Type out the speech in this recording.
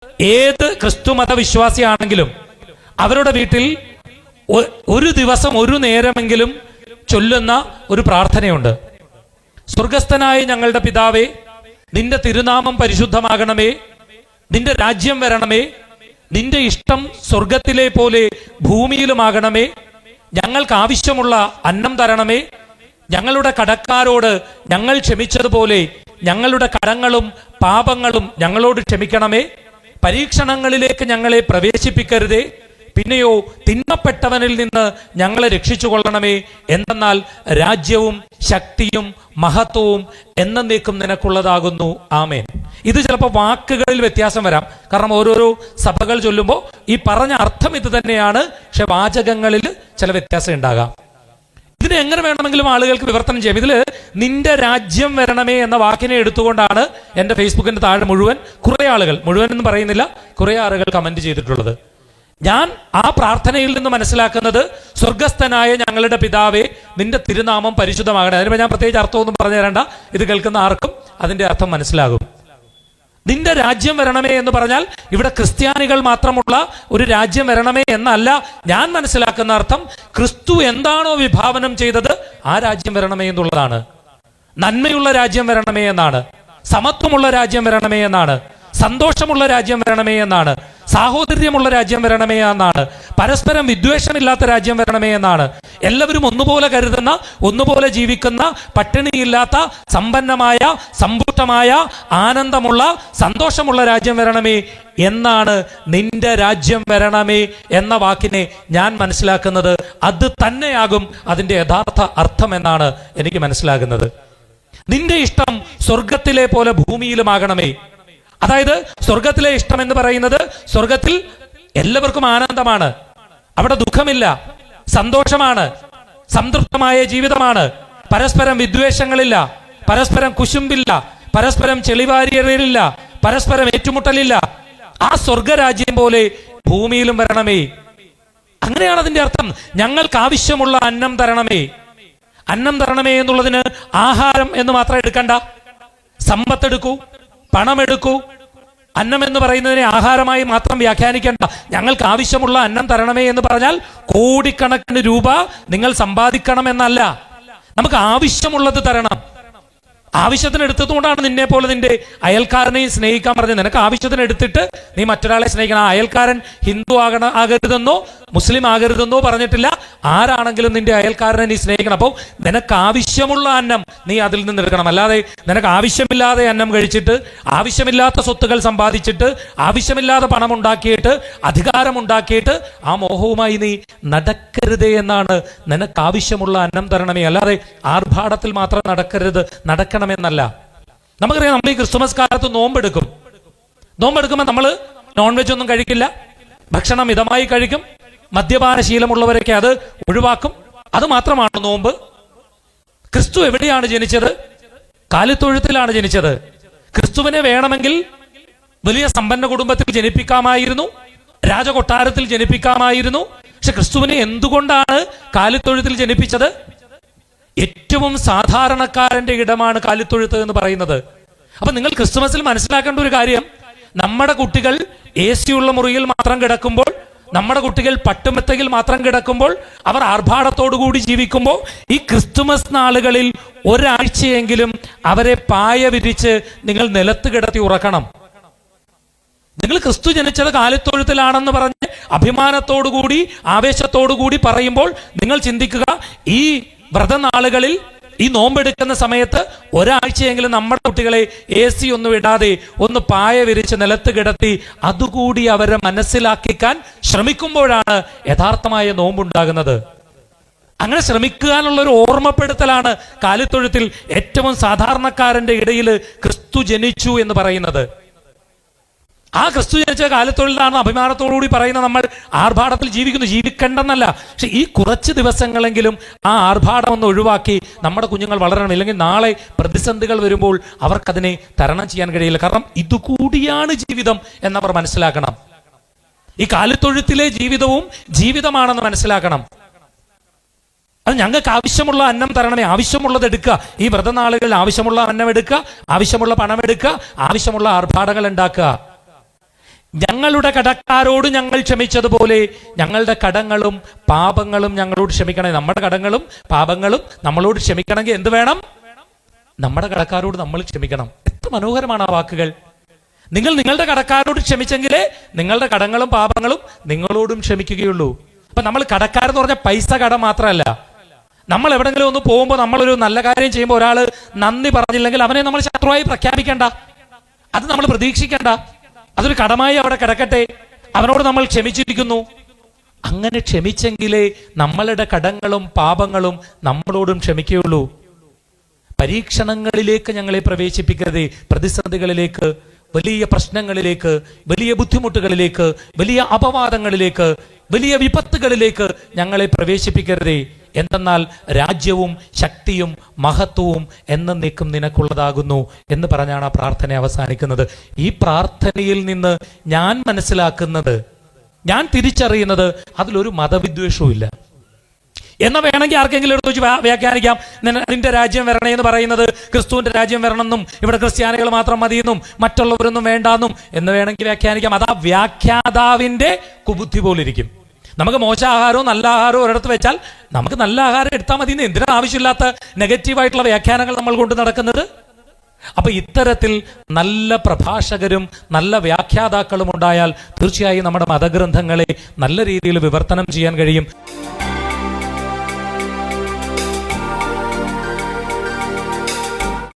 ഏത് ക്രിസ്തു മതവിശ്വാസിയാണെങ്കിലും അവരുടെ വീട്ടിൽ ഒരു ദിവസം ഒരു നേരമെങ്കിലും ചൊല്ലുന്ന ഒരു പ്രാർത്ഥനയുണ്ട്. സ്വർഗസ്ഥനായ ഞങ്ങളുടെ പിതാവേ, നിന്റെ തിരുനാമം പരിശുദ്ധമാകണമേ, നിന്റെ രാജ്യം വരണമേ, നിന്റെ ഇഷ്ടം സ്വർഗത്തിലെ പോലെ ഭൂമിയിലുമാകണമേ, ഞങ്ങൾക്ക് ആവശ്യമുള്ള അന്നം തരണമേ, ഞങ്ങളുടെ കടക്കാരോട് ഞങ്ങൾ ക്ഷമിച്ചതുപോലെ ഞങ്ങളുടെ കടങ്ങളും പാപങ്ങളും ഞങ്ങളോട് ക്ഷമിക്കണമേ, പരീക്ഷണങ്ങളിലേക്ക് ഞങ്ങളെ പ്രവേശിപ്പിക്കരുതേ, പിന്നെയോ തിന്മപ്പെട്ടവനിൽ നിന്ന് ഞങ്ങളെ രക്ഷിച്ചു കൊള്ളണമേ. എന്തെന്നാൽ രാജ്യവും ശക്തിയും മഹത്വവും എന്നേക്കും നിനക്കുള്ളതാകുന്നു. ആമേൻ. ഇത് ചിലപ്പോൾ വാക്കുകളിൽ വ്യത്യാസം വരാം, കാരണം ഓരോരോ സഭകൾ ചൊല്ലുമ്പോൾ ഈ പറഞ്ഞ അർത്ഥം ഇത് തന്നെയാണ്, പക്ഷെ വാചകങ്ങളിൽ ചില വ്യത്യാസം ഉണ്ടാകാം. ഇതിനെ എങ്ങനെ വേണമെങ്കിലും ആളുകൾക്ക് വിവർത്തനം ചെയ്യാം. ഇതിൽ നിന്റെ രാജ്യം വരണമേ എന്ന വാക്കിനെ എടുത്തുകൊണ്ടാണ് എൻ്റെ ഫേസ്ബുക്കിന്റെ താഴെ കുറെ ആളുകൾ, മുഴുവൻ എന്ന് പറയുന്നില്ല, കുറെ ആളുകൾ കമന്റ് ചെയ്തിട്ടുള്ളത്. ഞാൻ ആ പ്രാർത്ഥനയിൽ നിന്ന് മനസ്സിലാക്കുന്നത് സ്വർഗസ്ഥനായ ഞങ്ങളുടെ പിതാവേ, നിന്റെ തിരുനാമം പരിശുദ്ധമാകണേ. അതിന് ഞാൻ പ്രത്യേകിച്ച് അർത്ഥമൊന്നും പറഞ്ഞു തരണ്ട, ഇത് കേൾക്കുന്ന ആർക്കും അതിന്റെ അർത്ഥം മനസ്സിലാകും. നിന്റെ രാജ്യം വരണമേ എന്ന് പറഞ്ഞാൽ ഇവിടെ ക്രിസ്ത്യാനികൾ മാത്രമുള്ള ഒരു രാജ്യം വരണമേ എന്നല്ല ഞാൻ മനസ്സിലാക്കുന്ന അർത്ഥം. ക്രിസ്തു എന്താണോ വിഭാവനം ചെയ്തത് ആ രാജ്യം വരണമേ എന്നുള്ളതാണ്. നന്മയുള്ള രാജ്യം വരണമേ എന്നാണ്, സമത്വമുള്ള രാജ്യം വരണമേ എന്നാണ്, സന്തോഷമുള്ള രാജ്യം വരണമേ എന്നാണ്, സാഹോദര്യമുള്ള രാജ്യം വരണമേ എന്നാണ്, പരസ്പരം വിദ്വേഷമില്ലാത്ത രാജ്യം വരണമേ എന്നാണ്, എല്ലാവരും ഒന്നുപോലെ കരുതുന്ന, ഒന്നുപോലെ ജീവിക്കുന്ന, പട്ടിണിയില്ലാത്ത, സമ്പന്നമായ, സമ്പുഷ്ടമായ, ആനന്ദമുള്ള, സന്തോഷമുള്ള രാജ്യം വരണമേ എന്നാണ് നിന്റെ രാജ്യം വരണമേ എന്ന വാക്കിനെ ഞാൻ മനസ്സിലാക്കുന്നത്. അത് തന്നെയാകും അതിന്റെ യഥാർത്ഥ അർത്ഥം എന്നാണ് എനിക്ക് മനസ്സിലാകുന്നത്. നിന്റെ ഇഷ്ടം സ്വർഗത്തിലെ പോലെ ഭൂമിയിലുമാകണമേ. അതായത് സ്വർഗത്തിലെ ഇഷ്ടം എന്ന് പറയുന്നത്, സ്വർഗത്തിൽ എല്ലാവർക്കും ആനന്ദമാണ്, അവിടെ ദുഃഖമില്ല, സന്തോഷമാണ്, സംതൃപ്തമായ ജീവിതമാണ്, പരസ്പരം വിദ്വേഷങ്ങളില്ല, പരസ്പരം കുശുമ്പില്ല, പരസ്പരം ചെളിവാരിയറിയില്ല, പരസ്പരം ഏറ്റുമുട്ടലില്ല. ആ സ്വർഗരാജ്യം പോലെ ഭൂമിയിലും വരണമേ. അങ്ങനെയാണ് അതിന്റെ അർത്ഥം. ഞങ്ങൾക്ക് ആവശ്യമുള്ള അന്നം തരണമേ. അന്നം തരണമേ എന്നുള്ളതിന് ആഹാരം എന്ന് മാത്രം എടുക്കണ്ട, സമ്പത്തെടുക്കൂ, പണമെടുക്കൂ. അന്നം എന്ന് പറയുന്നതിനെ ആഹാരമായി മാത്രം വ്യാഖ്യാനിക്കേണ്ട. ഞങ്ങൾക്ക് ആവശ്യമുള്ള അന്നം തരണമേ എന്ന് പറഞ്ഞാൽ കോടിക്കണക്കിന് രൂപ നിങ്ങൾ സമ്പാദിക്കണം എന്നല്ല, നമുക്ക് ആവശ്യമുള്ളത് തരണം. ആവശ്യത്തിന് എടുത്തതുകൊണ്ടാണ് നിന്നെ പോലെ നിന്റെ അയൽക്കാരനെയും സ്നേഹിക്കാൻ പറഞ്ഞത്. നിനക്ക് ആവശ്യത്തിന് എടുത്തിട്ട് നീ മറ്റൊരാളെ സ്നേഹിക്കണം. ആ അയൽക്കാരൻ ഹിന്ദു ആകരുതെന്നോ മുസ്ലിം ആകരുതെന്നോ പറഞ്ഞിട്ടില്ല. ആരാണെങ്കിലും നിന്റെ അയൽക്കാരനെ നീ സ്നേഹിക്കണം. അപ്പോൾ നിനക്ക് ആവശ്യമുള്ള അന്നം നീ അതിൽ നിന്ന് എടുക്കണം. അല്ലാതെ നിനക്ക് ആവശ്യമില്ലാതെ അന്നം കഴിച്ചിട്ട്, ആവശ്യമില്ലാത്ത സ്വത്തുകൾ സമ്പാദിച്ചിട്ട്, ആവശ്യമില്ലാതെ പണം ഉണ്ടാക്കിയിട്ട്, അധികാരം ഉണ്ടാക്കിയിട്ട് ആ മോഹവുമായി നീ നടക്കരുതേ എന്നാണ്. നിനക്ക് ആവശ്യമുള്ള അന്നം തരണമേ, അല്ലാതെ ആർഭാടത്തിൽ മാത്രം നടക്കണമെന്നല്ല. നമുക്കറിയാം, നമ്മൾ ഈ ക്രിസ്തുമസ് കാലത്ത് നോമ്പെടുക്കുമ്പോൾ നമ്മൾ നോൺ വെജ് ഒന്നും കഴിക്കില്ല, ഭക്ഷണം മിതമായി കഴിക്കും. മദ്യപാന ശീലമുള്ളവരൊക്കെ അത് ഒഴിവാക്കും. അത് മാത്രമാണ് നോമ്പ്. ക്രിസ്തു എവിടെയാണ് ജനിച്ചത്? കാലിത്തൊഴുത്തിലാണ് ജനിച്ചത്. ക്രിസ്തുവിനെ വേണമെങ്കിൽ വലിയ സമ്പന്ന കുടുംബത്തിൽ ജനിപ്പിക്കാമായിരുന്നു, രാജകൊട്ടാരത്തിൽ ജനിപ്പിക്കാമായിരുന്നു. പക്ഷെ ക്രിസ്തുവിനെ എന്തുകൊണ്ടാണ് കാലിത്തൊഴുത്തിൽ ജനിപ്പിച്ചത്? ഏറ്റവും സാധാരണക്കാരന്റെ ഇടമാണ് കാലിത്തൊഴുത്ത് എന്ന് പറയുന്നത്. അപ്പൊ നിങ്ങൾ ക്രിസ്തുമസിൽ മനസ്സിലാക്കേണ്ട ഒരു കാര്യം, നമ്മുടെ കുട്ടികൾ AC ഉള്ള മുറിയിൽ മാത്രം കിടക്കുമ്പോൾ, നമ്മുടെ കുട്ടികൾ പട്ടുമെത്തയിൽ മാത്രം കിടക്കുമ്പോൾ, അവർ ആർഭാടത്തോടുകൂടി ജീവിക്കുമ്പോൾ, ഈ ക്രിസ്തുമസ് നാളുകളിൽ ഒരാഴ്ചയെങ്കിലും അവരെ പായ വിരിച്ച് നിങ്ങൾ നിലത്ത് കിടത്തി ഉറക്കണം. നിങ്ങൾ ക്രിസ്തു ജനിച്ചത് കാലിത്തൊഴുത്തിലാണെന്ന് പറഞ്ഞ് അഭിമാനത്തോടുകൂടി ആവേശത്തോടുകൂടി പറയുമ്പോൾ നിങ്ങൾ ചിന്തിക്കുക, ഈ വ്രതനാളുകളിൽ, ഈ നോമ്പെടുക്കുന്ന സമയത്ത് ഒരാഴ്ചയെങ്കിലും നമ്മുടെ കുട്ടികളെ AC ഒന്നും ഇടാതെ ഒന്ന് പായ വിരിച്ച് നിലത്ത് കിടത്തി അതുകൂടി അവരെ മനസ്സിലാക്കിക്കാൻ ശ്രമിക്കുമ്പോഴാണ് യഥാർത്ഥമായ നോമ്പുണ്ടാകുന്നത്. അങ്ങനെ ശ്രമിക്കാനുള്ള ഒരു ഓർമ്മപ്പെടുത്തലാണ് കാലിത്തൊഴുത്തിൽ ഏറ്റവും സാധാരണക്കാരന്റെ ഇടയിൽ ക്രിസ്തു ജനിച്ചു എന്ന് പറയുന്നത്. ആ ക്രിസ്തു ജനിച്ച കാലത്തൊഴിലാണ് അഭിമാനത്തോടുകൂടി പറയുന്ന നമ്മൾ ആർഭാടത്തിൽ ജീവിക്കേണ്ടെന്നല്ല. പക്ഷെ ഈ കുറച്ച് ദിവസങ്ങളെങ്കിലും ആ ആർഭാടം ഒന്ന് ഒഴിവാക്കി നമ്മുടെ കുഞ്ഞുങ്ങൾ വളരണം. ഇല്ലെങ്കിൽ നാളെ പ്രതിസന്ധികൾ വരുമ്പോൾ അവർക്കതിനെ തരണം ചെയ്യാൻ കഴിയില്ല. കാരണം ഇതുകൂടിയാണ് ജീവിതം എന്നവർ മനസ്സിലാക്കണം. ഈ കാലിത്തൊഴുത്തിലെ ജീവിതവും ജീവിതമാണെന്ന് മനസ്സിലാക്കണം. അത് ഞങ്ങൾക്ക് ആവശ്യമുള്ള അന്നം തരണമേ, ആവശ്യമുള്ളത് എടുക്കുക. ഈ വ്രതനാളുകളിൽ ആവശ്യമുള്ള അന്നം എടുക്കുക, ആവശ്യമുള്ള പണം എടുക്കുക, ആവശ്യമുള്ള ആർഭാടങ്ങൾ ഉണ്ടാക്കുക. ഞങ്ങളുടെ കടക്കാരോട് ഞങ്ങൾ ക്ഷമിച്ചതുപോലെ ഞങ്ങളുടെ കടങ്ങളും പാപങ്ങളും ഞങ്ങളോട് ക്ഷമിക്കണേ. നമ്മുടെ കടങ്ങളും പാപങ്ങളും നമ്മളോട് ക്ഷമിക്കണമെങ്കിൽ എന്ത് വേണം? നമ്മുടെ കടക്കാരോട് നമ്മൾ ക്ഷമിക്കണം. എത്ര മനോഹരമാണ് ആ വാക്കുകൾ. നിങ്ങൾ നിങ്ങളുടെ കടക്കാരോട് ക്ഷമിച്ചെങ്കിലേ നിങ്ങളുടെ കടങ്ങളും പാപങ്ങളും നിങ്ങളോടും ക്ഷമിക്കുകയുള്ളൂ. അപ്പൊ നമ്മൾ കടക്കാരെന്ന് പറഞ്ഞാൽ പൈസ കടം മാത്രമല്ല. നമ്മൾ എവിടെങ്കിലും ഒന്ന് പോകുമ്പോൾ നമ്മളൊരു നല്ല കാര്യം ചെയ്യുമ്പോൾ ഒരാൾ നന്ദി പറഞ്ഞില്ലെങ്കിൽ അവനെ നമ്മൾ ശത്രുവായി പ്രഖ്യാപിക്കേണ്ട, അത് നമ്മൾ പ്രതീക്ഷിക്കേണ്ട. അതൊരു കടമായി അവിടെ കിടക്കട്ടെ. അവനോട് നമ്മൾ ക്ഷമിച്ചിരിക്കുന്നു. അങ്ങനെ ക്ഷമിച്ചെങ്കിലേ നമ്മളുടെ കടങ്ങളും പാപങ്ങളും നമ്മളോടും ക്ഷമിക്കുകയുള്ളൂ. പരീക്ഷണങ്ങളിലേക്ക് ഞങ്ങളെ പ്രവേശിപ്പിക്കരുതേ. പ്രതിസന്ധികളിലേക്ക്, വലിയ പ്രശ്നങ്ങളിലേക്ക്, വലിയ ബുദ്ധിമുട്ടുകളിലേക്ക്, വലിയ അപവാദങ്ങളിലേക്ക്, വലിയ വിപത്തുകളിലേക്ക് ഞങ്ങളെ പ്രവേശിപ്പിക്കരുതേ. എന്തെന്നാൽ രാജ്യവും ശക്തിയും മഹത്വവും എന്നേക്കും നിനക്കുള്ളതാകുന്നു എന്ന് പറഞ്ഞാണ് ആ പ്രാർത്ഥന അവസാനിക്കുന്നത്. ഈ പ്രാർത്ഥനയിൽ നിന്ന് ഞാൻ മനസ്സിലാക്കുന്നത്, ഞാൻ തിരിച്ചറിയുന്നത്, അതിലൊരു മതവിദ്വേഷവും ഇല്ല. എന്നാൽ വേണമെങ്കിൽ ആർക്കെങ്കിലും എടുത്ത് വെച്ച് വ്യാഖ്യാനിക്കാം, നിന്റെ രാജ്യം വരണേ എന്ന് പറയുന്നത് ക്രിസ്തുവിന്റെ രാജ്യം വരണമെന്നും ഇവിടെ ക്രിസ്ത്യാനികൾ മാത്രം മതിയെന്നും മറ്റുള്ളവരൊന്നും വേണ്ടാന്നും എന്ന് വേണമെങ്കിൽ വ്യാഖ്യാനിക്കാം. അത് ആ വ്യാഖ്യാതാവിന്റെ കുബുദ്ധി പോലിരിക്കും. നമുക്ക് മോശ ആഹാരവും നല്ല ആഹാരവും ഒരിടത്ത് വെച്ചാൽ നമുക്ക് നല്ല ആഹാരം എടുത്താൽ മതി. എന്തിനാണ് ആവശ്യമില്ലാത്ത നെഗറ്റീവായിട്ടുള്ള വ്യാഖ്യാനങ്ങൾ നമ്മൾ കൊണ്ട് നടക്കുന്നത്? അപ്പൊ ഇത്തരത്തിൽ നല്ല പ്രഭാഷകരും നല്ല വ്യാഖ്യാതാക്കളും ഉണ്ടായാൽ തീർച്ചയായും നമ്മുടെ മതഗ്രന്ഥങ്ങളെ നല്ല രീതിയിൽ വിവർത്തനം ചെയ്യാൻ കഴിയും.